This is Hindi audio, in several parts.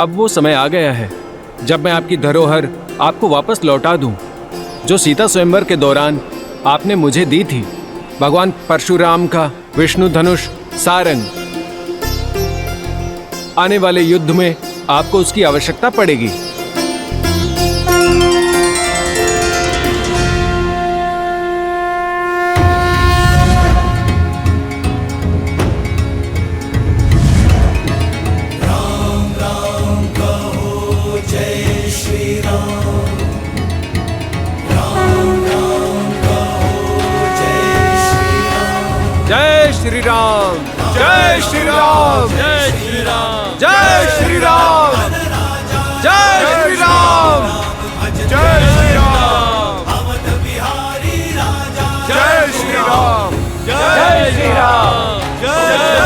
अब वो समय आ गया है जब मैं आपकी धरोहर आपको वापस लौटा दूं, जो सीता स्वयंवर के दौरान आपने मुझे दी थी। भगवान परशुराम का विष्णु धनुष सारंग। आने वाले युद्ध में आपको उसकी आवश्यकता पड़ेगी। जय श्री राम, जय श्री राम, जय श्री राम, जय श्री राम, जय श्री राम, जय श्री राम, जय श्री राम, जय श्री राम, जय श्री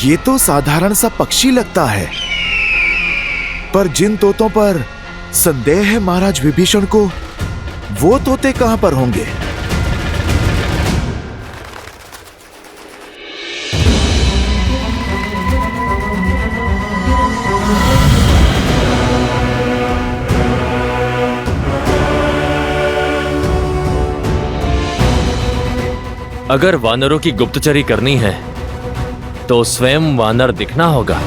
ये तो साधारण सा पक्षी लगता है, पर जिन तोतों पर संदेह है महाराज विभीषण को, वो तोते कहां पर होंगे? अगर वानरों की गुप्तचरी करनी है तो स्वयं वानर दिखना होगा।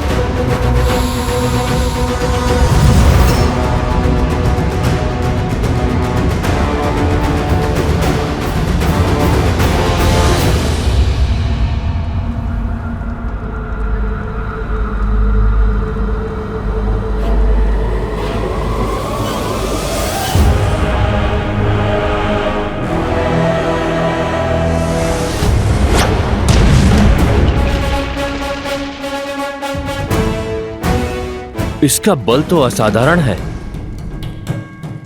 इसका बल तो असाधारण है।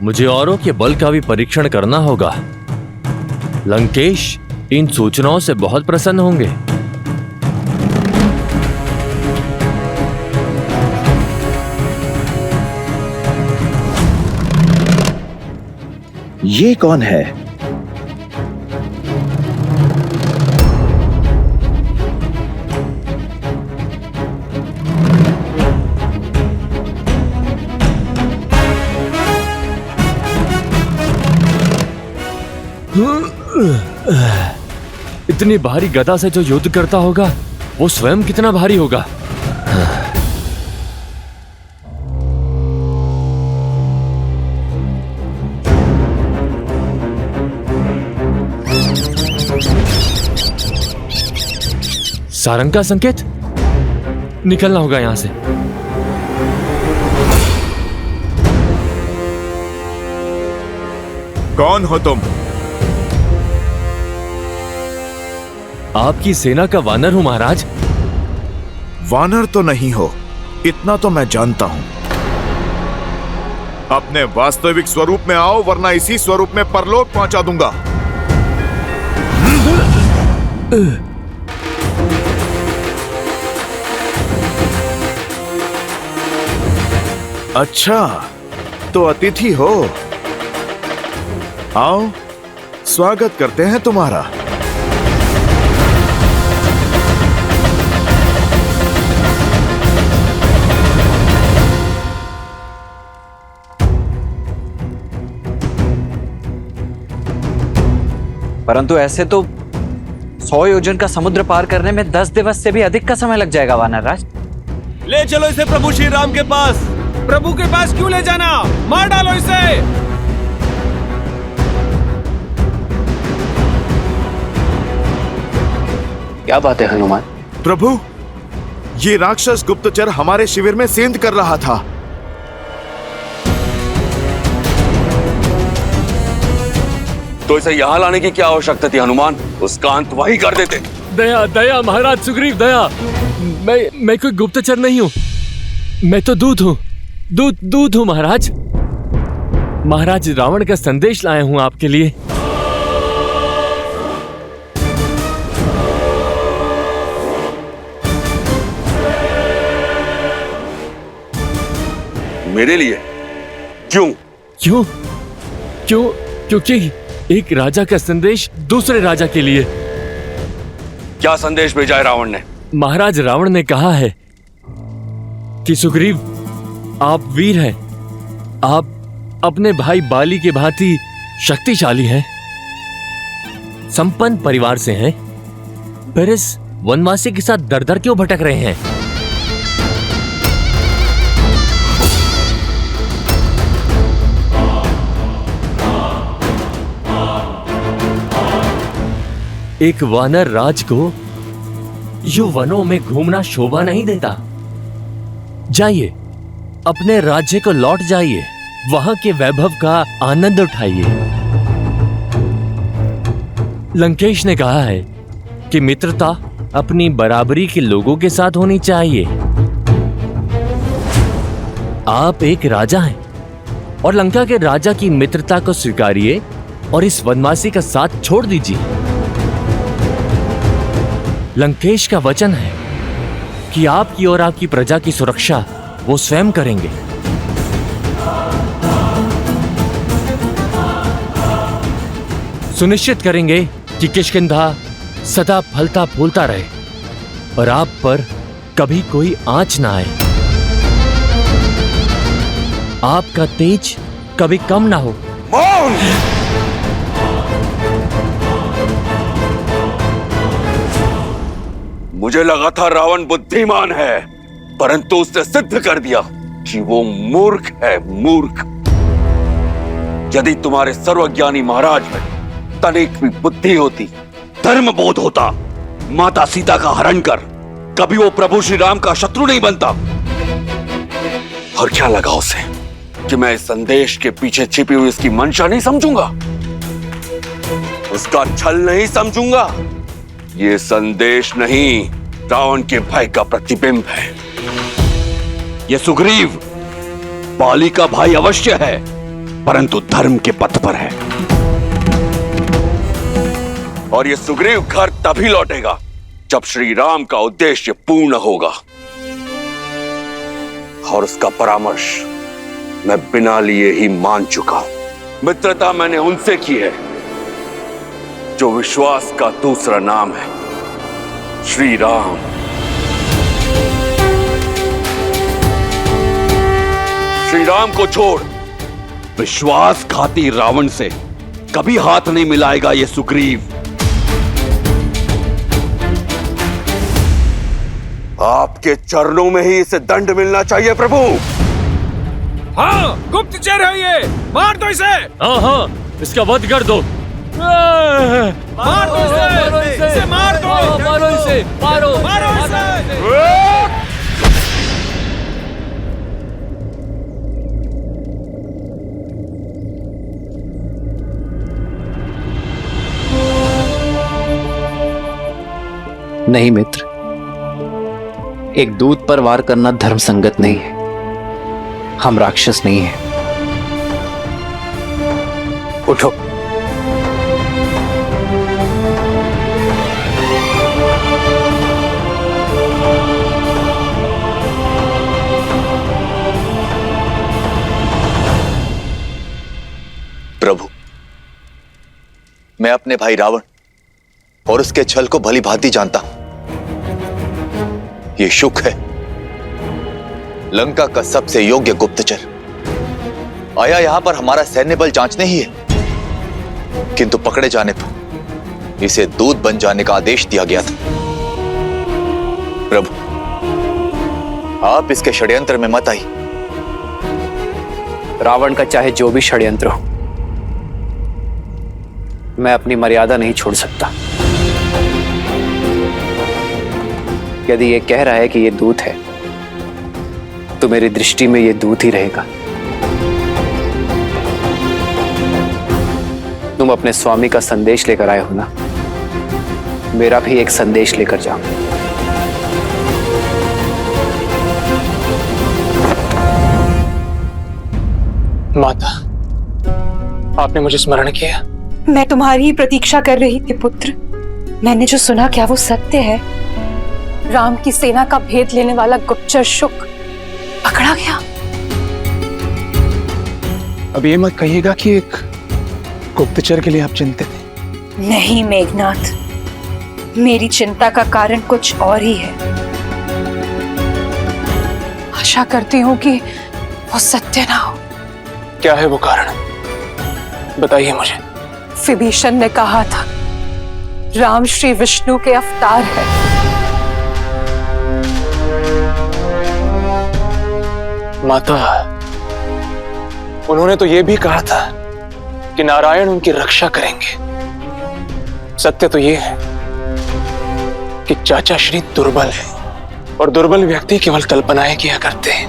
मुझे औरों के बल का भी परीक्षण करना होगा। लंकेश इन सूचनाओं से बहुत प्रसन्न होंगे। ये कौन है? इतनी भारी गदा से जो युद्ध करता होगा, वो स्वयं कितना भारी होगा। सारंग का संकेत, निकलना होगा यहां से। कौन हो तुम? आपकी सेना का वानर हूं महाराज। वानर तो नहीं हो, इतना तो मैं जानता हूं। अपने वास्तविक स्वरूप में आओ, वरना इसी स्वरूप में परलोक पहुंचा दूंगा। अच्छा, तो अतिथि हो। आओ, स्वागत करते हैं तुम्हारा। परंतु ऐसे तो 100 योजन का समुद्र पार करने में 10 दिवस से भी अधिक का समय लग जाएगा वानर राज। ले चलो इसे प्रभु श्री राम के पास। प्रभु के पास क्यों ले जाना? मार डालो इसे। क्या बात है हनुमान? प्रभु, ये राक्षस गुप्तचर हमारे शिविर में सेंध कर रहा था। तो इसे यहाँ लाने की क्या आवश्यकता थी हनुमान? उसका अंत वही कर देते। दया दया महाराज सुग्रीव, दया। मैं कोई गुप्तचर नहीं हूँ, मैं तो दूत हूँ। दूत हूँ महाराज। महाराज रावण का संदेश लाया हूँ आपके लिए। मेरे लिए? क्यों? क्योंकि एक राजा का संदेश दूसरे राजा के लिए। क्या संदेश भेजा है रावण ने? महाराज रावण ने कहा है कि सुग्रीव, आप वीर हैं, आप अपने भाई बाली के भांति शक्तिशाली हैं, संपन्न परिवार से हैं, फिर इस वनवासी के साथ दर दर क्यों भटक रहे हैं? एक वानर राज को यूं वनों में घूमना शोभा नहीं देता। जाइए, अपने राज्य को लौट जाइए, वहां के वैभव का आनंद उठाइए। लंकेश ने कहा है कि मित्रता अपनी बराबरी के लोगों के साथ होनी चाहिए। आप एक राजा हैं और लंका के राजा की मित्रता को स्वीकारिए और इस वनवासी का साथ छोड़ दीजिए। लंकेश का वचन है कि आपकी और आपकी प्रजा की सुरक्षा वो स्वयं करेंगे। सुनिश्चित करेंगे कि किष्किंधा सदा फलता फूलता रहे और आप पर कभी कोई आंच ना आए। आपका तेज कभी कम ना हो। मौन! मुझे लगा था रावण बुद्धिमान है, परंतु उसने सिद्ध कर दिया कि वो मूर्ख है, मूर्ख। यदि तुम्हारे सर्वज्ञानी महाराज में तनिक भी बुद्धि होती, धर्म बोध होता, माता सीता का हरण कर कभी वो प्रभु श्री राम का शत्रु नहीं बनता। और क्या लगा उसे कि मैं इस संदेश के पीछे छिपी हुई इसकी मंशा नहीं समझूंगा, उसका छल नहीं समझूंगा। ये संदेश नहीं, रावण के भय का प्रतिबिंब है। ये सुग्रीव बाली का भाई अवश्य है, परंतु धर्म के पथ पर है। और ये सुग्रीव घर तभी लौटेगा जब श्री राम का उद्देश्य पूर्ण होगा। और उसका परामर्श मैं बिना लिए ही मान चुका हूं। मित्रता मैंने उनसे की है जो विश्वास का दूसरा नाम है, श्री राम। श्री राम को छोड़ विश्वासघाती रावण से कभी हाथ नहीं मिलाएगा ये सुग्रीव। आपके चरणों में ही इसे दंड मिलना चाहिए प्रभु। हाँ, गुप्तचर है ये, मार दो इसे। हाँ, इसका वध कर दो। मार दो इसे, मार दो, मारो इसे, मारो इसे। नहीं मित्र, एक दूत पर वार करना धर्म संगत नहीं है। हम राक्षस नहीं हैं। उठो। प्रभु, मैं अपने भाई रावण और उसके छल को भली भांति जानता हूं। ये शुक है, लंका का सबसे योग्य गुप्तचर, आया यहां पर हमारा सैन्य बल जांचने ही है, किंतु पकड़े जाने पर इसे दूत बन जाने का आदेश दिया गया था। प्रभु, आप इसके षड्यंत्र में मत आई। रावण का चाहे जो भी षड्यंत्र हो, मैं अपनी मर्यादा नहीं छोड़ सकता। यदि ये कह रहा है कि ये दूत है, तो मेरी दृष्टि में ये दूत ही रहेगा। तुम अपने स्वामी का संदेश लेकर आए हो ना, मेरा भी एक संदेश लेकर जाओ। माता, आपने मुझे स्मरण किया। मैं तुम्हारी ही प्रतीक्षा कर रही थी पुत्र। मैंने जो सुना क्या वो सत्य है? राम की सेना का भेद लेने वाला गुप्तचर शुक पकड़ा गया। अब ये मत कहिएगा कि एक गुप्तचर के लिए आप चिंतित हैं। नहीं मेघनाथ, मेरी चिंता का कारण कुछ और ही है। आशा करती हूँ कि वो सत्य ना हो। क्या है वो कारण, बताइए मुझे। विभीषण ने कहा था राम श्री विष्णु के अवतार है। माता, उन्होंने तो ये भी कहा था कि नारायण उनकी रक्षा करेंगे। सत्य तो ये है कि चाचा श्री दुर्बल है और दुर्बल व्यक्ति केवल कल्पनाएं किया करते हैं।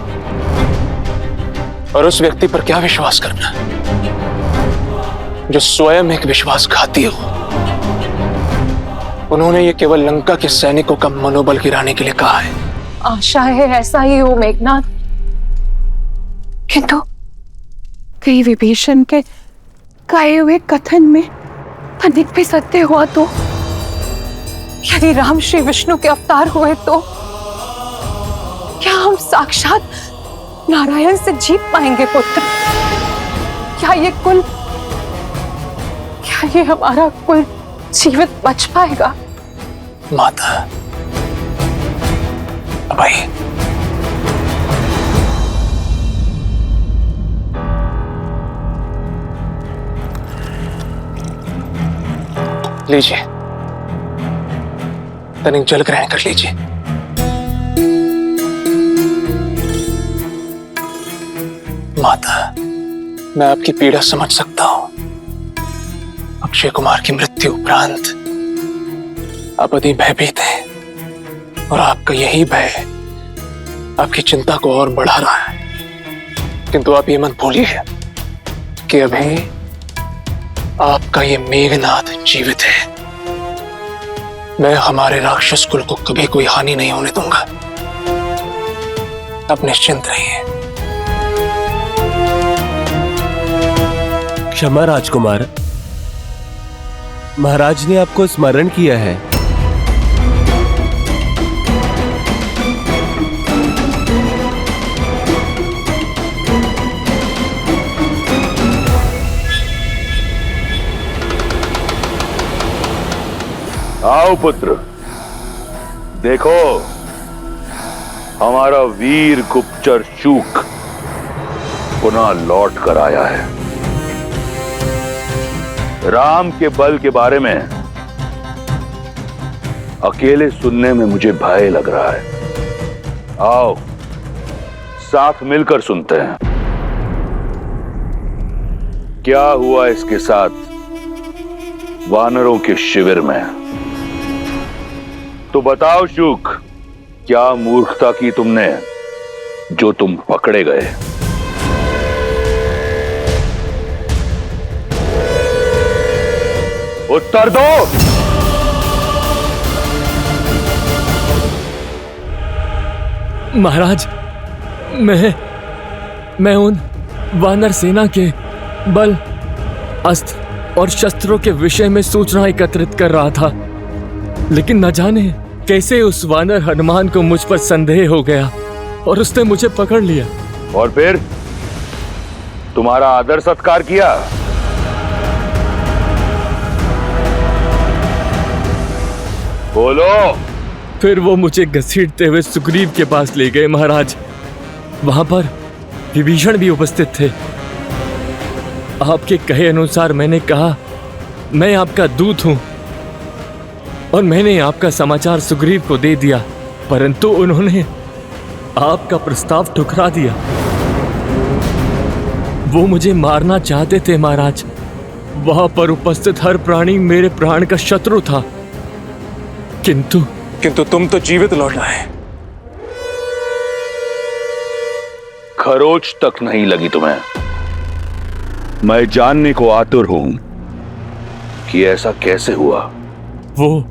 और उस व्यक्ति पर क्या विश्वास करना जो स्वयं एक विश्वासघाती हो। उन्होंने ये केवल लंका के सैनिकों का मनोबल गिराने के लिए कहा है। आशा है ऐसा ही हो मेघनाथ, किंतु कहीं विभीषण के कहे हुए कथन में अधिक भी सत्य हुआ तो? यदि राम श्री विष्णु के अवतार हुए तो क्या हम साक्षात नारायण से जीत पाएंगे पुत्र? क्या ये हमारा कुल जीवित बच पाएगा? माता, अब आइए। लीजिए, तनिक जल ग्रहण कर लीजिए। माता, मैं आपकी पीड़ा समझ सकता हूं। अक्षय कुमार की मृत्यु उपरांत आप अधिक भयभीत हैं और आपका यही भय आपकी चिंता को और बढ़ा रहा है। किंतु आप ये मत भूलिए कि अभी आपका ये मेघनाथ जीवित है। मैं हमारे राक्षस कुल को कभी कोई हानि नहीं होने दूंगा। आप निश्चिंत रहिए। क्षमा राजकुमार, महाराज ने आपको स्मरण किया है। आओ पुत्र, देखो हमारा वीर गुप्तचर शूक पुनः लौट कर आया है। राम के बल के बारे में अकेले सुनने में मुझे भय लग रहा है। आओ साथ मिलकर सुनते हैं क्या हुआ इसके साथ वानरों के शिविर में। तो बताओ शूक, क्या मूर्खता की तुमने जो तुम पकड़े गए? उत्तर दो। महाराज, मैं उन वानर सेना के बल, अस्त्र और शस्त्रों के विषय में सूचना एकत्रित कर रहा था, लेकिन न जाने कैसे उस वानर हनुमान को मुझ पर संदेह हो गया और उसने मुझे पकड़ लिया। और फिर तुम्हारा आदर सत्कार किया? बोलो। फिर वो मुझे घसीटते हुए सुग्रीव के पास ले गए महाराज। वहां पर विभीषण भी उपस्थित थे। आपके कहे अनुसार मैंने कहा मैं आपका दूत हूं और मैंने आपका समाचार सुग्रीव को दे दिया, परंतु उन्होंने आपका प्रस्ताव ठुकरा दिया। वो मुझे मारना चाहते थे महाराज। वहां पर उपस्थित हर प्राणी मेरे प्राण का शत्रु था, किंतु तुम तो जीवित लौट आए। खरोच तक नहीं लगी तुम्हें। मैं जानने को आतुर हूं कि ऐसा कैसे हुआ? वो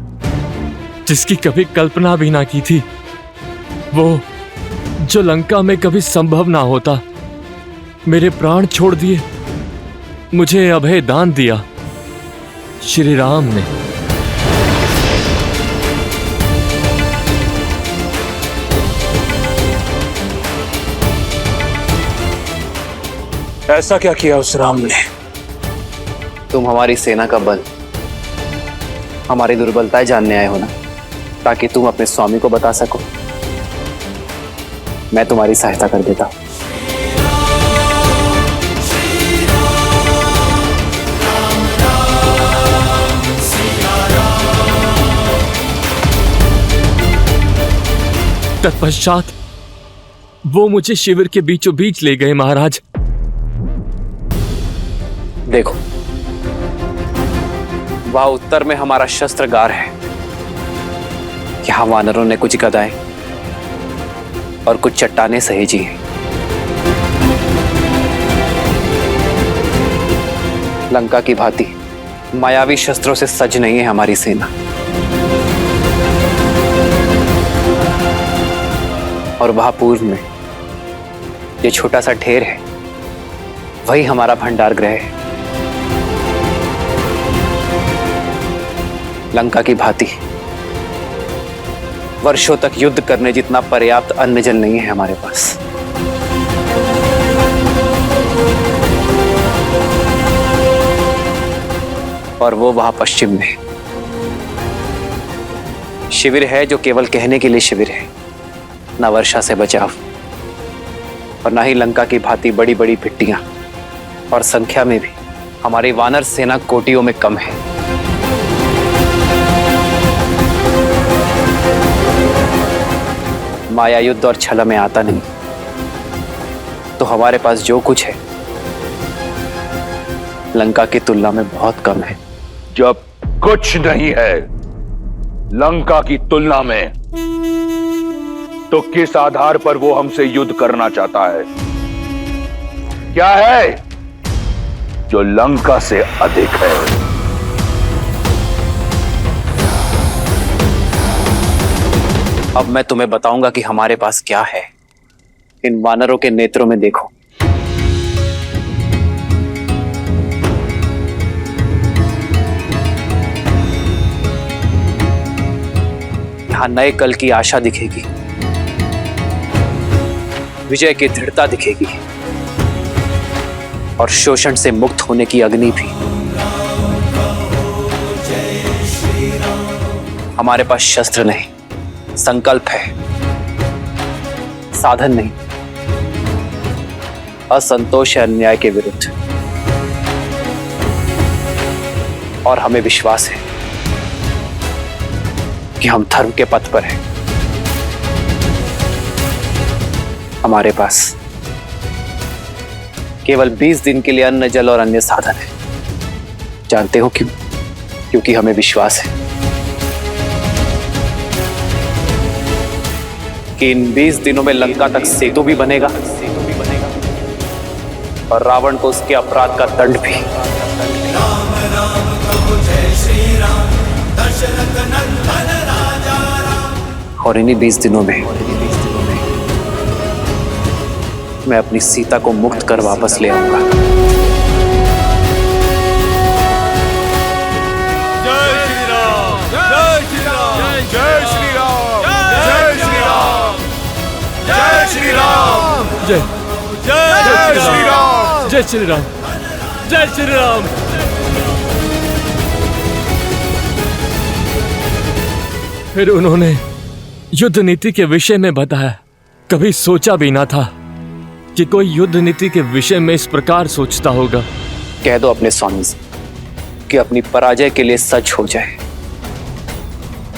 जिसकी कभी कल्पना भी ना की थी, वो जो लंका में कभी संभव ना होता, मेरे प्राण छोड़ दिए, मुझे अभय दान दिया श्री राम ने। ऐसा क्या किया उस राम ने? तुम हमारी सेना का बल, हमारी दुर्बलताएं जानने आए हो ना, ताकि तुम अपने स्वामी को बता सको। मैं तुम्हारी सहायता कर देता हूं। तत्पश्चात वो मुझे शिविर के बीचों बीच ले गए महाराज। देखो, वहां उत्तर में हमारा शस्त्रगार है। यहां वानरों ने कुछ गदाएं और कुछ चट्टानें सहेजी हैं। लंका की भांति मायावी शस्त्रों से सज नहीं है हमारी सेना। और वहां पूर्व में ये छोटा सा ढेर है, वही हमारा भंडार गृह है। लंका की भांति वर्षों तक युद्ध करने जितना पर्याप्त अन्न जल नहीं है हमारे पास। और वो वहां पश्चिम में शिविर है, जो केवल कहने के लिए शिविर है, ना वर्षा से बचाव और ना ही लंका की भांति बड़ी बड़ी भिट्टियां, और संख्या में भी हमारी वानर सेना कोटियों में कम है। माया युद्ध और छल में आता नहीं, तो हमारे पास जो कुछ है लंका की तुलना में बहुत कम है। जब कुछ नहीं है लंका की तुलना में, तो किस आधार पर वो हमसे युद्ध करना चाहता है? क्या है जो लंका से अधिक है? अब मैं तुम्हें बताऊंगा कि हमारे पास क्या है। इन वानरों के नेत्रों में देखो। यहां नए कल की आशा दिखेगी, विजय की दृढ़ता दिखेगी, और शोषण से मुक्त होने की अग्नि भी। हमारे पास शस्त्र नहीं, संकल्प है, साधन नहीं, असंतोष है अन्याय के विरुद्ध। और हमें विश्वास है कि हम धर्म के पथ पर हैं। हमारे पास केवल 20 दिन के लिए अन्न, जल और अन्य साधन है। जानते हो क्यों? क्योंकि हमें विश्वास है कि इन 20 दिनों में लंका तक सेतु भी बनेगा और रावण को उसके अपराध का दंड भी। और इन्हीं 20 दिनों में मैं अपनी सीता को मुक्त कर वापस ले आऊंगा। जय श्री राम, जय श्री राम, जय श्री राम, जय श्री राम, जय श्री राम, जय जय श्री राम, जय श्री राम, जय श्री राम। फिर उन्होंने युद्ध नीति के विषय में बताया। कभी सोचा भी ना था कि कोई युद्ध नीति के विषय में इस प्रकार सोचता होगा। कह दो अपने स्वामी से कि अपनी पराजय के लिए सच हो जाए,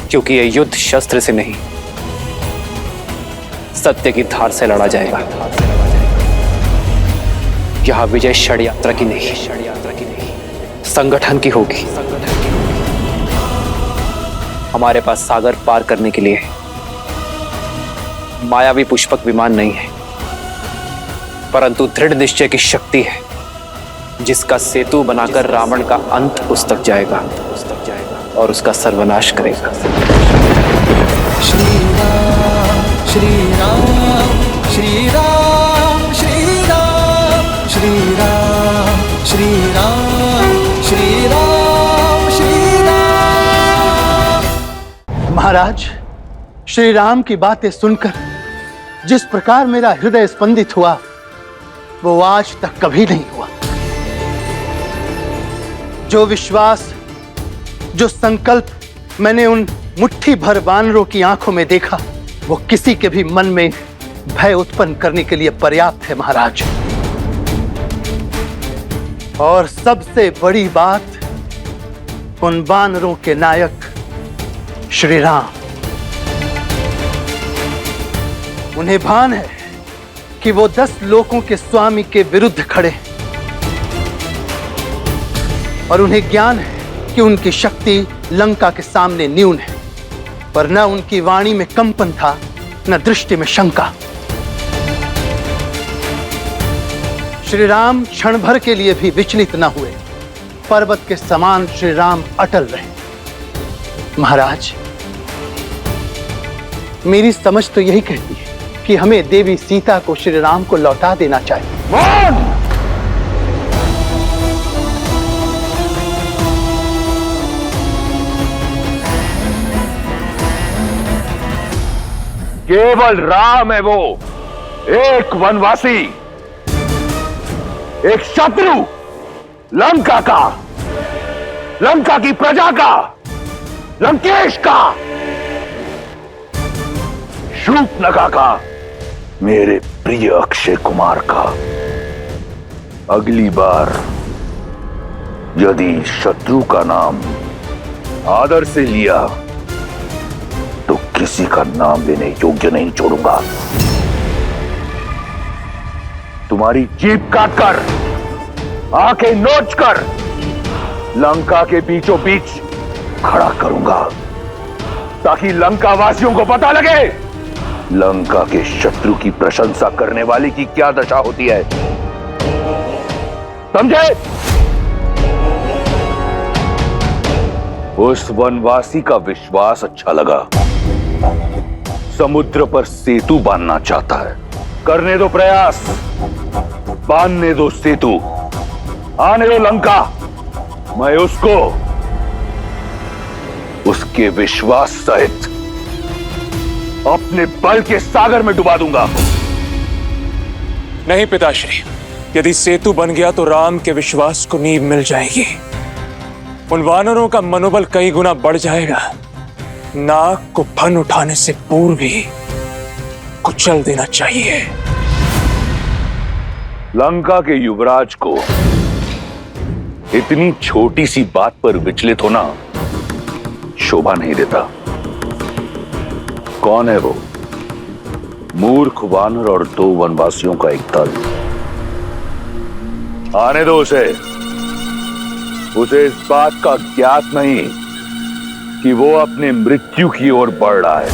क्योंकि यह युद्ध शस्त्र से नहीं, सत्य की धार से लड़ा जाएगा। यह विजय षड्यंत्र की नहीं, संगठन की होगी। हमारे पास सागर पार करने के लिए मायावी पुष्पक विमान नहीं है, परंतु दृढ़ निश्चय की शक्ति है, जिसका सेतु बनाकर रावण का अंत उस तक जाएगा और उसका सर्वनाश करेगा। श्री राम श्री राम श्री राम श्री राम श्री राम श्री राम श्री राम श्री राम। महाराज, श्री राम की बातें सुनकर जिस प्रकार मेरा हृदय स्पंदित हुआ वो आज तक कभी नहीं हुआ। जो विश्वास, जो संकल्प मैंने उन मुट्ठी भर वानरों की आंखों में देखा वो किसी के भी मन में भय उत्पन्न करने के लिए पर्याप्त है महाराज। और सबसे बड़ी बात, उन वानरों के नायक श्री राम, उन्हें भान है कि वो 10 लोकों के स्वामी के विरुद्ध खड़े हैं और उन्हें ज्ञान है कि उनकी शक्ति लंका के सामने न्यून है, पर न उनकी वाणी में कंपन था न दृष्टि में शंका। श्री राम क्षण भर के लिए भी विचलित न हुए, पर्वत के समान श्री राम अटल रहे। महाराज, मेरी समझ तो यही कहती है कि हमें देवी सीता को श्री राम को लौटा देना चाहिए। केवल राम है वो, एक वनवासी, एक शत्रु, लंका का, लंका की प्रजा का, लंकेश का, शूर्पणखा का, मेरे प्रिय अक्षय कुमार का। अगली बार यदि शत्रु का नाम आदर से लिया तो किसी का नाम लेने योग्य नहीं छोड़ूंगा। तुम्हारी जीभ काटकर, आंखें नोचकर लंका के बीचों बीच खड़ा करूंगा ताकि लंका वासियों को पता लगे लंका के शत्रु की प्रशंसा करने वाले की क्या दशा होती है। समझे? उस वनवासी का विश्वास अच्छा लगा। समुद्र पर सेतु बांधना चाहता है। करने दो प्रयास, बांधने दो सेतु, आने दो लंका। मैं उसको उसके विश्वास सहित अपने बल के सागर में डुबा दूंगा। नहीं पिताश्री, यदि सेतु बन गया तो राम के विश्वास को नींव मिल जाएगी। उन वानरों का मनोबल कई गुना बढ़ जाएगा। नाक को फन उठाने से पूर्व ही कुचल देना चाहिए। लंका के युवराज को इतनी छोटी सी बात पर विचलित होना शोभा नहीं देता। कौन है वो? मूर्ख वानर और 2 वनवासियों का एक दल। आने दो उसे इस बात का ज्ञात नहीं कि वो अपने मृत्यु की ओर बढ़ रहा है।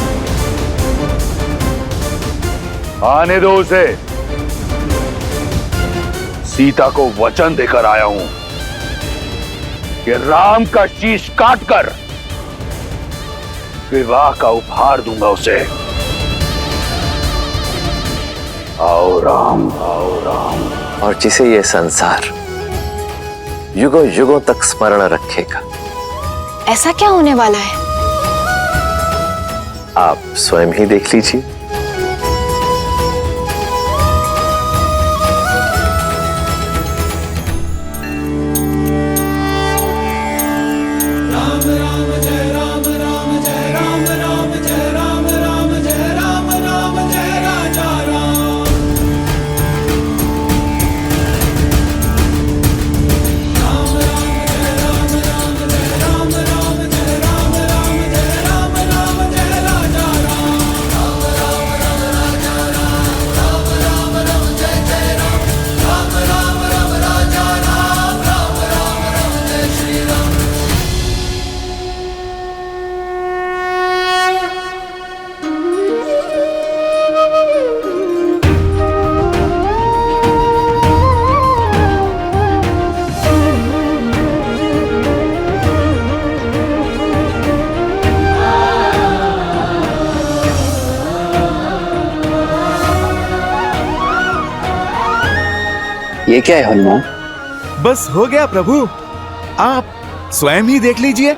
आने दो उसे। सीता को वचन देकर आया हूं कि राम का शीश काटकर विवाह का उपहार दूंगा उसे। आओ राम, आओ राम। और जिसे ये संसार युगों युगों तक स्मरण रखेगा। ऐसा क्या होने वाला है? आप स्वयं ही देख लीजिए। ये क्या है हनुमान? बस हो गया प्रभु, आप स्वयं ही देख लीजिए।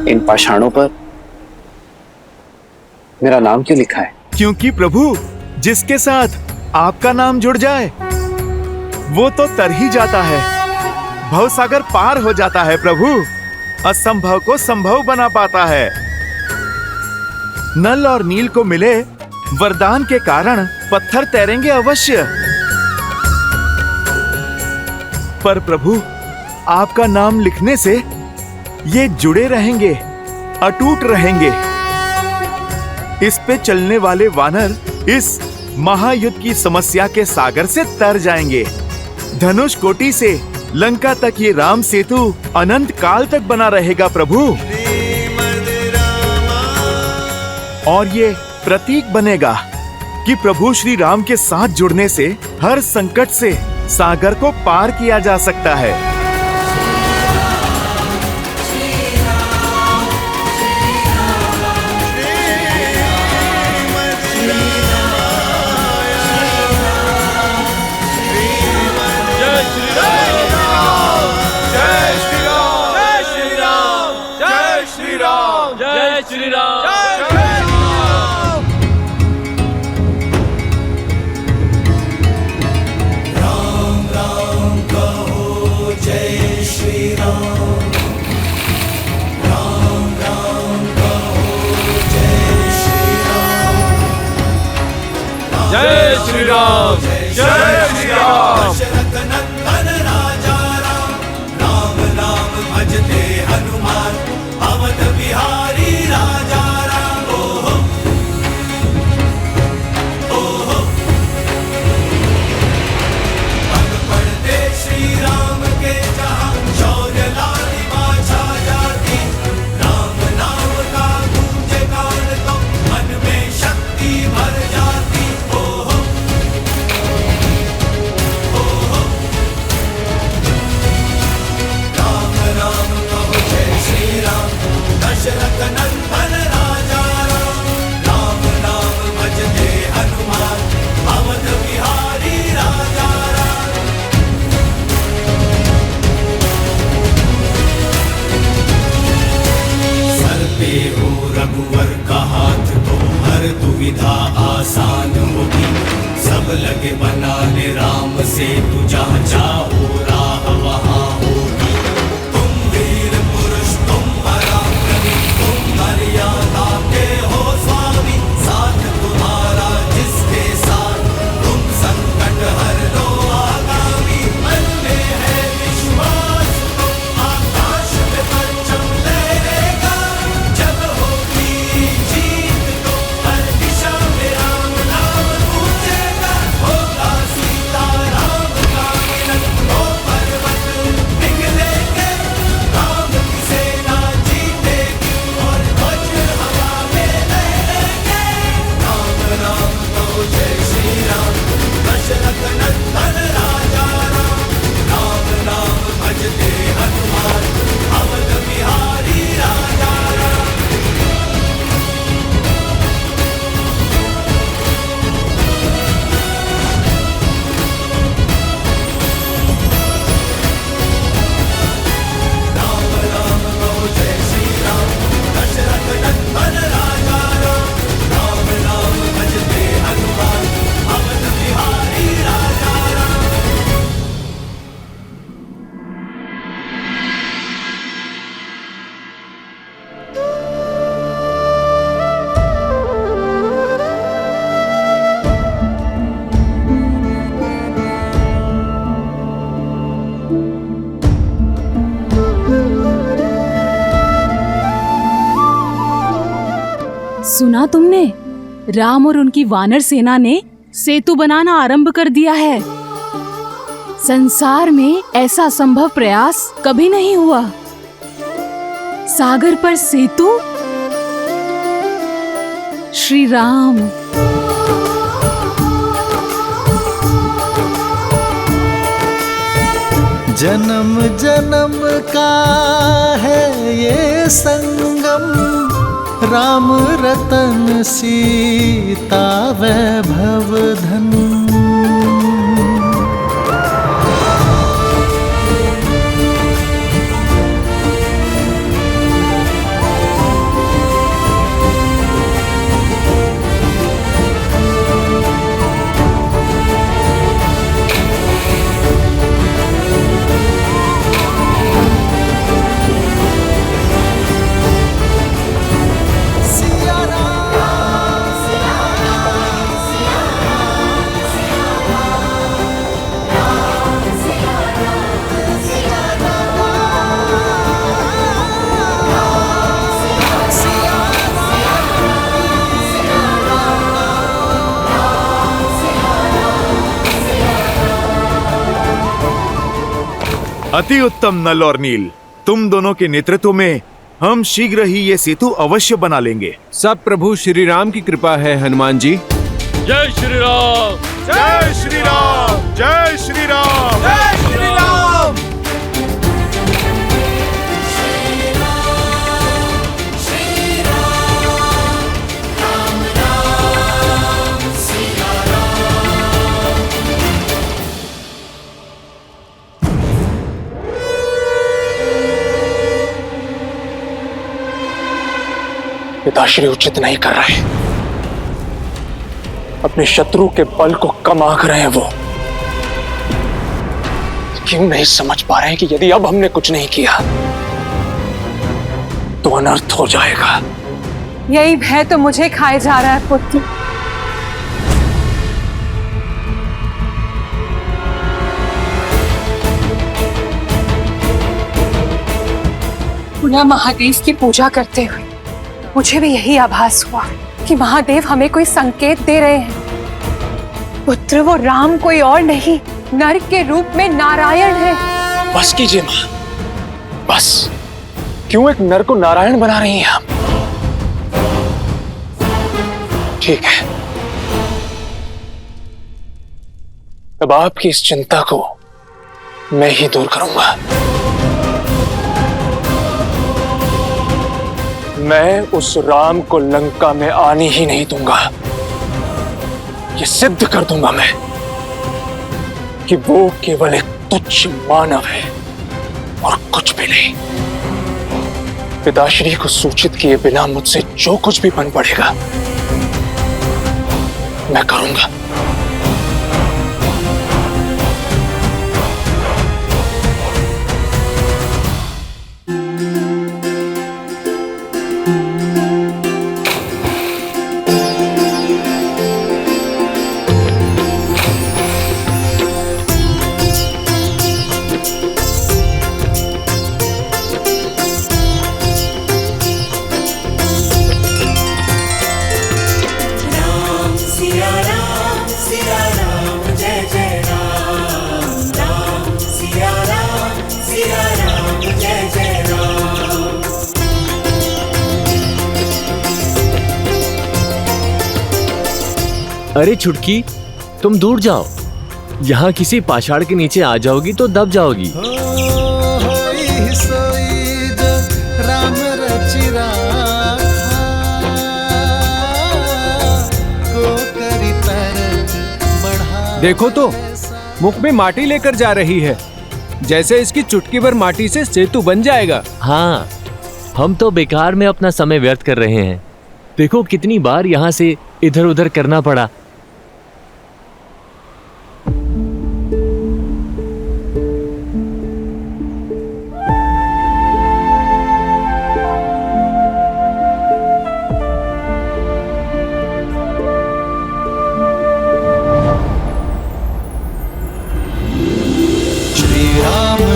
इन पाषाणों पर मेरा नाम क्यों लिखा है? क्योंकि प्रभु, जिसके साथ आपका नाम जुड़ जाए वो तो तर ही जाता है, भवसागर पार हो जाता है प्रभु, असंभव को संभव बना पाता है। नल और नील को मिले वरदान के कारण पत्थर तैरेंगे अवश्य, पर प्रभु आपका नाम लिखने से ये जुड़े रहेंगे, अटूट रहेंगे। इस पे चलने वाले वानर इस महायुद्ध की समस्या के सागर से तर जाएंगे। धनुष कोटि से लंका तक ये राम सेतु अनंत काल तक बना रहेगा प्रभु, और ये प्रतीक बनेगा कि प्रभु श्री राम के साथ जुड़ने से हर संकट से सागर को पार किया जा सकता है। जय श्री राम, जय श्री राम। दशरथ नंदन राजा राम, राम नाम भजते हनुमान, अवध बिहारी राजा राम। ओहो ओहो, पग पड़ते श्री राम के जहाँ, शौर्य लालिमा छा जाती, राम नाम का गूंजे गान तो मन में शक्ति भर जाती। दशरथ नंदन राजा राम, राम नाम भजते हनुमान, अवध बिहारी राजा राम। सर पे हो रघुवर का हाथ तो हर दुविधा आसान होगी, सब लगे बनाने राम से तू जहाँ चाहो राह वहाँ होगी। तुम वीर पुरुष, तुम पराक्रमी, तुम मर्यादा के हो स्वामी, साथ तुम्हारा जिसके साथ, तुम संकट हर लो आगामी। मन में है विश्वास तो आकाश में परचम लहरेगा, जब होगी जीत तो हर दिशा में राम नाम गूंजेगा। होगा सीता राम का मिलन, वो पर्वत पिघलेंगे, राम की सेना जीतेगी और ध्वज हवा में लहरेंगे। राम राम तो जय श्री राम, दशरथ नंदन राजा राम, राम नाम भजते हनुमान, अवध बिहारी राजा राम। राम राम तो जय श्री राम, दशरथ नंदन राजा राम, राम नाम भजते हनुमान, अवध बिहारी राजा राम। सुना तुमने? राम और उनकी वानर सेना ने सेतु बनाना आरंभ कर दिया है। संसार में ऐसा संभव प्रयास कभी नहीं हुआ। सागर पर सेतु, श्री राम। जन्म जन्म का है ये संगम, राम रतन सीता वैभव धन। अति उत्तम नल और नील, तुम दोनों के नेतृत्व में हम शीघ्र ही ये सेतु अवश्य बना लेंगे। सब प्रभु श्री राम की कृपा है हनुमान जी। जय श्री राम। जय श्री राम। जय श्री राम। जय श्री राम। पिताश्री उचित नहीं कर रहे, अपने शत्रु के बल को कम आंक रहे हैं वो। क्यों नहीं समझ पा रहे हैं कि यदि अब हमने कुछ नहीं किया तो अनर्थ हो जाएगा। यही भय तो मुझे खाए जा रहा है पुत्र। पुनः महादेव की पूजा करते हुए मुझे भी यही आभास हुआ कि महादेव हमें कोई संकेत दे रहे हैं। पुत्र, वो राम कोई और नहीं, नर के रूप में नारायण है। बस कीजिए मां, बस। क्यों एक नर को नारायण बना रही हैं आप? ठीक है, अब आपकी इस चिंता को मैं ही दूर करूंगा। मैं उस राम को लंका में आने ही नहीं दूंगा। ये सिद्ध कर दूंगा मैं कि वो केवल एक तुच्छ मानव है और कुछ भी नहीं। पिताश्री को सूचित किए बिना मुझसे जो कुछ भी बन पड़ेगा मैं करूंगा। अरे छुटकी, तुम दूर जाओ। यहाँ किसी पाषाण के नीचे आ जाओगी तो दब जाओगी। देखो तो, मुख में माटी लेकर जा रही है, जैसे इसकी चुटकी भर माटी से सेतु बन जाएगा। हाँ, हम तो बेकार में अपना समय व्यर्थ कर रहे हैं। देखो कितनी बार यहाँ से इधर उधर करना पड़ा।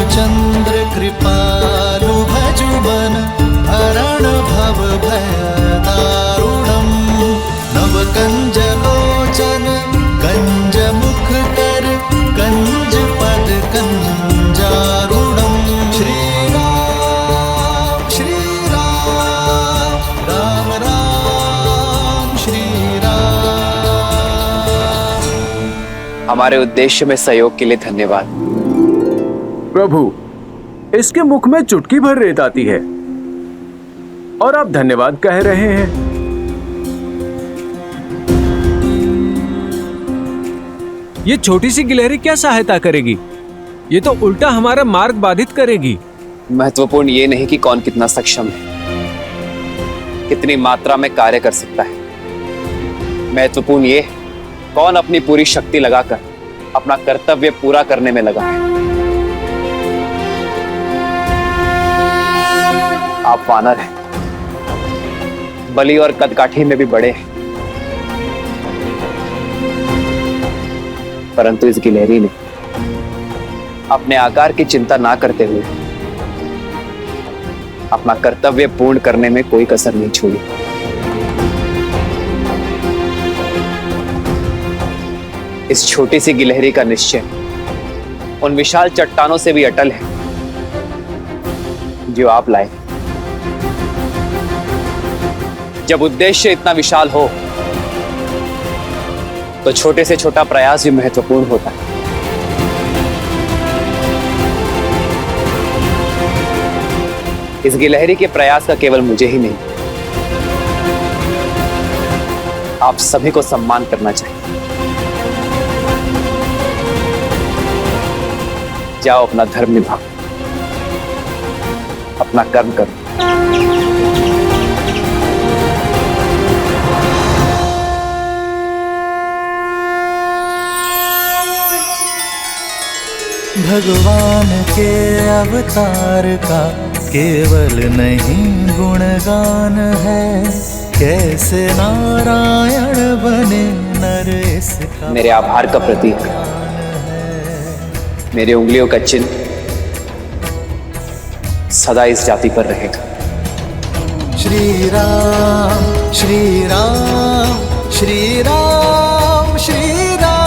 चंद्र कृपालु भजुमन हरण भव भय दारुणम नव कंज लोचन कंज मुख कर कंज पद कंजारुणम श्री राम राम राम हमारे उद्देश्य में सहयोग के लिए धन्यवाद। प्रभु, इसके मुख में चुटकी भर रेत आती है और आप धन्यवाद कह रहे हैं। ये छोटी सी गिलहरी क्या सहायता करेगी? ये तो उल्टा हमारा मार्ग बाधित करेगी। महत्वपूर्ण ये नहीं कि कौन कितना सक्षम है, कितनी मात्रा में कार्य कर सकता है। महत्वपूर्ण ये कौन अपनी पूरी शक्ति लगाकर अपना कर्तव्य पूरा करने में लगा है। आप वानर हैं, बलि और कदकाठी में भी बड़े हैं, परंतु इस गिलहरी ने अपने आकार की चिंता ना करते हुए अपना कर्तव्य पूर्ण करने में कोई कसर नहीं छोड़ी। इस छोटी सी गिलहरी का निश्चय उन विशाल चट्टानों से भी अटल है जो आप लाए। जब उद्देश्य इतना विशाल हो तो छोटे से छोटा प्रयास भी महत्वपूर्ण होता है। इस गिलहरी के प्रयास का केवल मुझे ही नहीं, आप सभी को सम्मान करना चाहिए। जाओ, अपना धर्म निभाओ, अपना कर्म करो। भगवान के अवतार का केवल नहीं गुणगान है, कैसे नारायण बने नर इसका। मेरे आभार का प्रतीक मेरे उंगलियों का चिन्ह सदा इस जाति पर रहेगा। श्री राम श्री राम श्री राम श्री राम।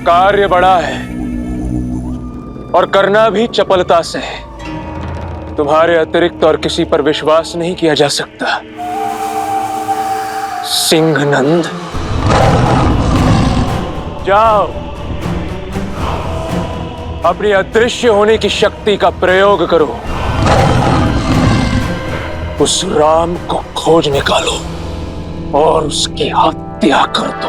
कार्य बड़ा है और करना भी चपलता से है। तुम्हारे अतिरिक्त और किसी पर विश्वास नहीं किया जा सकता। सिंहनंद, जाओ, अपनी अदृश्य होने की शक्ति का प्रयोग करो, उस राम को खोज निकालो और उसकी हत्या कर दो।